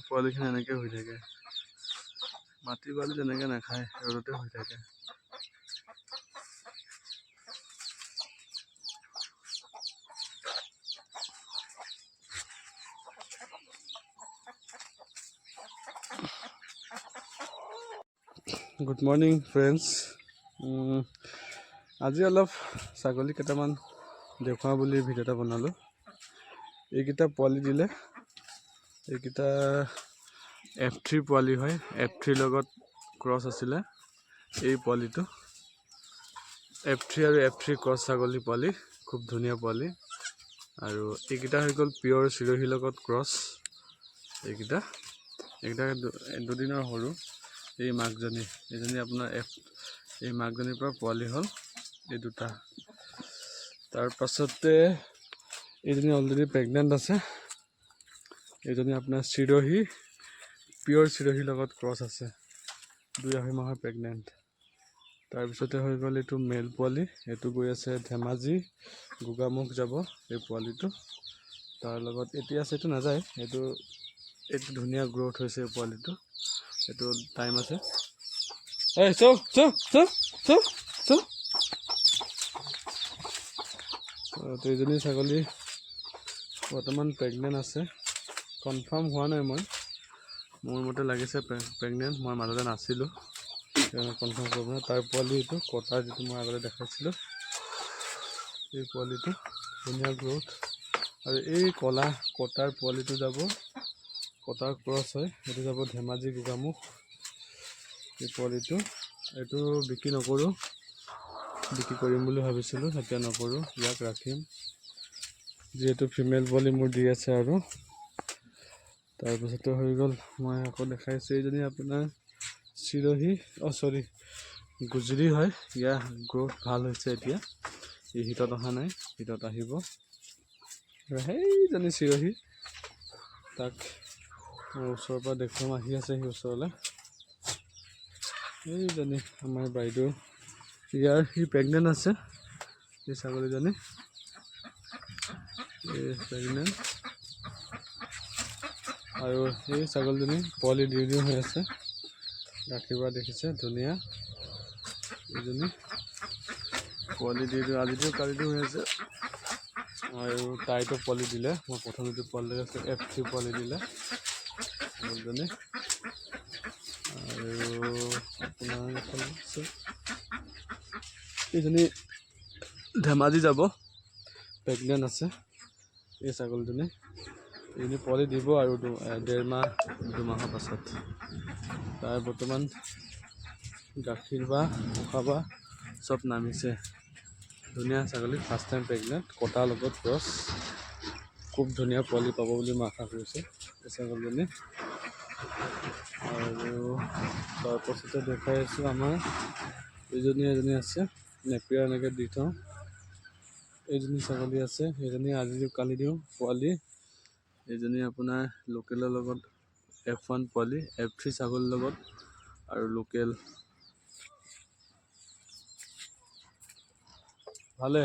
পোৱালিখিনি এনেকৈ হৈ থাকে। মাটি বালি তেনেকৈ নাখায়, ৰ'দতে হৈ থাকে। Good morning friends. আজি অলপ ছাগলী কেইটামান দেখুৱাওঁ বুলি ভিডিঅ' এটা বনালোঁ। এইকেইটা পোৱালি দিলে, এইকেইটা F3 পোৱালি হয়। F3 লগত ক্ৰছ আছিলে এই পোৱালিটো। F3 আৰু F3 ক্ৰছ ছাগলী পোৱালি, খুব ধুনীয়া পোৱালি। আৰু এইকেইটা হৈ গ'ল পিয়ৰ চিৰহীৰ লগত ক্ৰছ। এইকেইটা দুদিনৰ সৰু। এই মাকজনী, এইজনী আপোনাৰ এই মাকজনীৰ পৰা পোৱালি হ'ল এই দুটা। তাৰ পাছতে এইজনী অলৰেডি প্ৰেগনেণ্ট আছে। এইজনী আপোনাৰ চিৰহী, পিয়ৰ চিৰহীৰ লগত ক্ৰছ আছে, 2-2.5 মাহৰ প্ৰেগনেণ্ট। তাৰপিছতে হৈ গ'ল এইটো মেল পোৱালি। এইটো গৈ আছে ধেমাজি, গোগামুখ যাব এই পোৱালিটো। তাৰ লগত এতিয়া আছে, এইটো নাযায়। এইটো ধুনীয়া গ্ৰ'থ হৈছে এই পোৱালিটো। এইটো টাইম আছে। এই চৌ এইজনী ছাগলী বৰ্তমান প্ৰেগনেণ্ট আছে। কনফাৰ্ম হোৱা নাই, মোৰ মতে লাগিছে প্ৰেগনেণ্ট। মই মাজতে নাছিলোঁ, কনফাৰ্ম কৰিব নাই। তাৰ পোৱালি এইটো কটাৰ, যিটো মই আগতে দেখাইছিলোঁ। এই পোৱালিটো ধুনীয়া গ্ৰ'থ। আৰু এই কলা কটাৰ পোৱালিটো যাব, কটাৰ ক্ৰছ হয়, সেইটো যাব ধেমাজি গোগামুখ। এই পোৱালিটো এইটো বিক্ৰী নকৰোঁ, বিক্ৰী কৰিম বুলি ভাবিছিলোঁ, এতিয়া নকৰোঁ, ইয়াক ৰাখিম যিহেতু ফিমেল পোৱালি মোৰ দি আছে। আৰু তাৰপিছতে হৈ গ'ল, মই আকৌ দেখাইছোঁ এইজনী আপোনাৰ চিৰহী, গুজৰি হয়। ইয়াৰ গ্ৰ'থ ভাল হৈছে এতিয়া। এই হিটত অহা নাই, হিটত আহিব। আৰু সেইজনী চিৰহী, তাক মই ওচৰৰ পৰা দেখুৱাম, আহি আছে সি ওচৰলৈ। এইজনী আমাৰ বাইদেউ, সি প্ৰেগনেণ্ট আছে। এই ছাগলীজনী প্ৰেগনেণ্ট। আৰু এই ছাগলীজনী পোৱালি দিও হৈ আছে, গাখীৰ দেখিছে, ধুনীয়া। এইজনী পোৱালি আজিও কালিও হৈ আছে। আৰু তাইতো পোৱালি দিলে, মই প্ৰথম যিটো পোৱালি আছে F3 পোৱালি দিলে ছাগলীজনী। আৰু আপোনাৰ এইজনী ধেমাজি যাব, প্ৰেগনেণ্ট আছে এই ছাগলীজনী। এইজনী পোৱালি দিব আৰু 1.5-2 মাহৰ পাছত। তাৰ বৰ্তমান গাখীৰ উশাহ চব নামিছে। ধুনীয়া ছাগলী, ফাৰ্ষ্ট টাইম প্ৰেগনেণ্ট, কটাৰ লগত ক্ৰছ। খুব ধুনীয়া পোৱালি পাব বুলি মই আশা কৰিছোঁ এই ছাগলীজনী। আৰু তাৰপাছতে দেখাই আছোঁ আমাৰ এজনী আছে, নেপিয়াৰ এনেকৈ দি থওঁ। এইজনী ছাগলী আছে, এইজনী আজি কালি দিওঁ পোৱালি। এইজনী আপোনাৰ লোকেলৰ লগত F1 পোৱালি, F3 ছাগলীৰ লগত আৰু লোকেল। ভালে।